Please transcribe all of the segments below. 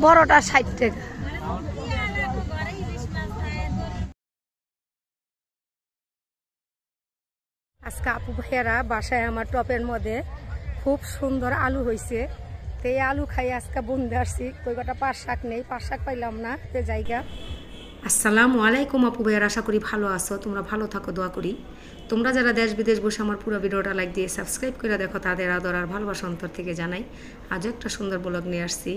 বড়টা 60 টাকা। আজকে আপু ভাইয়ারা বাসায় আমার টপের মধ্যে খুব সুন্দর আলু হয়েছে। তো এই আলু খাই আজকে বন্ধে আসছি, কই কটা পাট শাক নেই, পাট শাক পাইলাম না যে জায়গা। আসসালামু আলাইকুম আপু ভাইয়ারা, আশা করি ভালো আছো, তোমরা ভালো থাকো দোয়া করি। তোমরা যারা দেশ বিদেশ বসে আমার পুরো ভিডিওটা লাইক দিয়ে সাবস্ক্রাইব করে দেখো, তাদের আদর আর ভালোবাসা অন্তর থেকে জানাই। আজও একটা সুন্দর ব্লগ নিয়ে আসছি।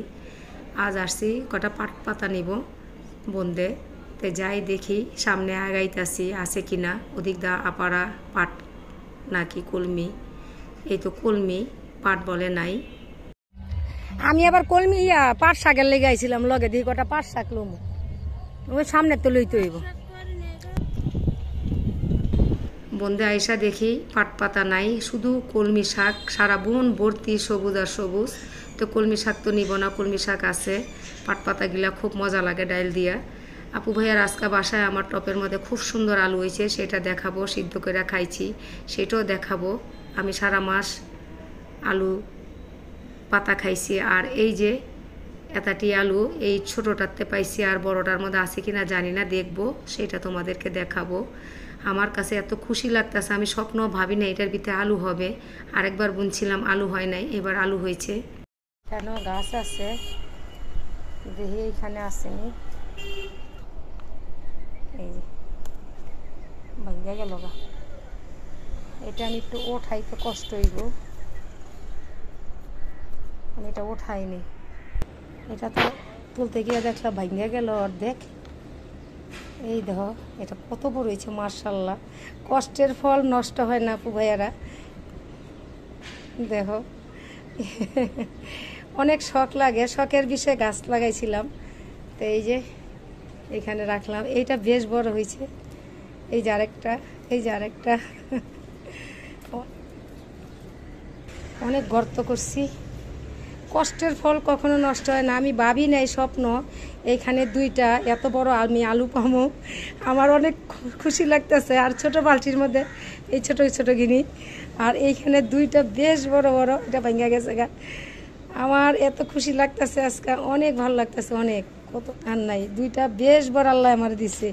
আজ আসছি কটা পাট পাতা নিব বন্ধে। তো যাই দেখি সামনে আগাইতেছি আছে কিনা। ওদিক দা আপারা পাট নাকি কলমি, এই তো কলমি, পাট বলে নাই। আমি আবার কলমি পাট শাকের লেগে আইছিলাম, লগে দিয়ে কটা পাট শাক লমু, ওই সামনে তো লইতে হইব। বন্ধে আইসা দেখি পাট পাতা নাই, শুধু কলমি শাক, সারা বন ভর্তি সবুজ আর সবুজ। তো কলমি শাক তো নিব না, কলমি শাক আছে। পাট পাতাগুলা খুব মজা লাগে ডাইল দিয়া। আপু ভাইয়ার আজকে বাসায় আমার টপের মধ্যে খুব সুন্দর আলু হয়েছে, সেটা দেখাবো। সিদ্ধ করে খাইছি সেটাও দেখাবো। আমি সারা মাস আলু পাতা খাইছি। আর এই যে এতটি আলু এই ছোটোটাতে পাইছি, আর বড়টার মধ্যে আছে কিনা জানি না, দেখবো, সেটা তোমাদেরকে দেখাবো। আমার কাছে এত খুশি লাগতেছে, আমি স্বপ্ন ভাবি না এটার ভিতরে আলু হবে। আরেকবার বুনছিলাম আলু হয় নাই, এবার আলু হয়েছে। কেন গাছ আছে দেখি, এইখানে আসেনি, এই যে ভাঙ্গা গেল গা। এটা আমি একটু ওঠাইতে কষ্ট হইব, আমি এটা ওঠাইনি। এটা তো তুলতে গিয়ে দেখলাম ভাঙ্গা গেল অর্ধেক। এই দেখো এটা কত বড় হয়েছে, মার্শাল্লাহ। কষ্টের ফল নষ্ট হয় না আপু ভাইয়ারা, দেখো। অনেক শখ লাগে, শখের বিষয়ে গাছ লাগাইছিলাম। তো এই যে এখানে রাখলাম, এইটা বেশ বড় হয়েছে। এই যে আরেকটা, এই যে আরেকটা। অনেক গর্ত করছি, কষ্টের ফল কখনো নষ্ট হয় না। আমি ভাবি নাই স্বপ্ন এইখানে দুইটা এত বড় আমি আলু পাবো, আমার অনেক খুশি লাগতেছে। আর ছোট বালতির মধ্যে এই ছোট ছোট গিনি, আর এইখানে দুইটা বেশ বড় বড়, এটা ভাঙ্গা গেছে গা। আমার এত খুশি লাগতেছে আজকে, অনেক ভালো লাগতেছে, অনেক, কত আর নাই। দুইটা বেশ বড় আল্লাহ আমার দিছে।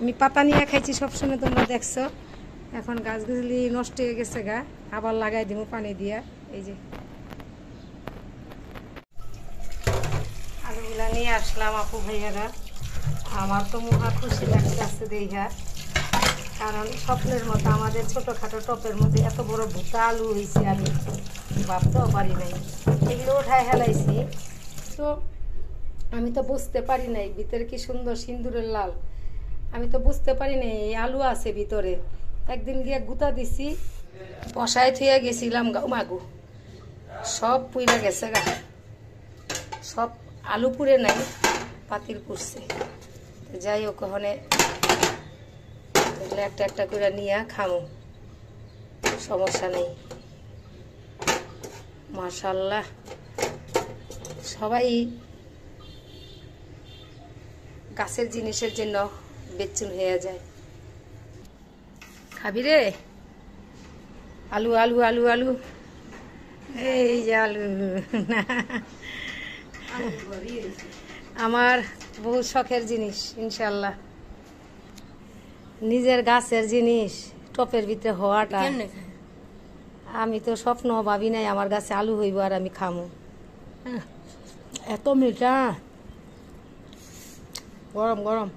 আমি পাতা নিয়ে খাইছি সবসময়, তোমরা দেখছো। এখন গাছগুলি নষ্ট হয়ে গেছে গা, আবার লাগাই দিব পানি দিয়া। এই যে আলুগুলা নিয়ে আসলাম আপু ভাইয়ারা, আমার তো মহা খুশি লাগতেছে দেখা। কারণ স্বপ্নের মতো আমাদের ছোটোখাটো টপের মধ্যে এত বড় ভুতা আলু হয়েছে, আমি ভাবতেও পারি নাই। এগুলো উঠায় হেলাইছি, তো আমি তো বুঝতে পারি নাই ভিতরে কি সুন্দর সিন্দুরের লাল। আমি তো বুঝতে পারি নাই এই আলু আছে ভিতরে। একদিন গিয়ে গুতা দিছি, বসায় থুয়ে গেছিলাম গা, মাগু সব পুইরা গেছে গা, সব আলু পুড়ে নাই, পাতিল পুড়ছে। যাই হোক, ওখানে একটা একটা করে নিয়ে খামো, সমস্যা নেই। মাশাআল্লাহ, সবাই গাছের জিনিসের জন্য বেচুন হয়ে যায়। খাবি রে আলু, আলু, আলু, আলু, এই যে আলু। আমার বহু শখের জিনিস, ইনশাল্লাহ। নিজের গাছের জিনিস টপের ভিতরে হওয়াটা, আমি তো স্বপ্ন ভাবি নাই আমার গাছে আলু হইব আর আমি খামো। এত মিঠা, গরম গরম।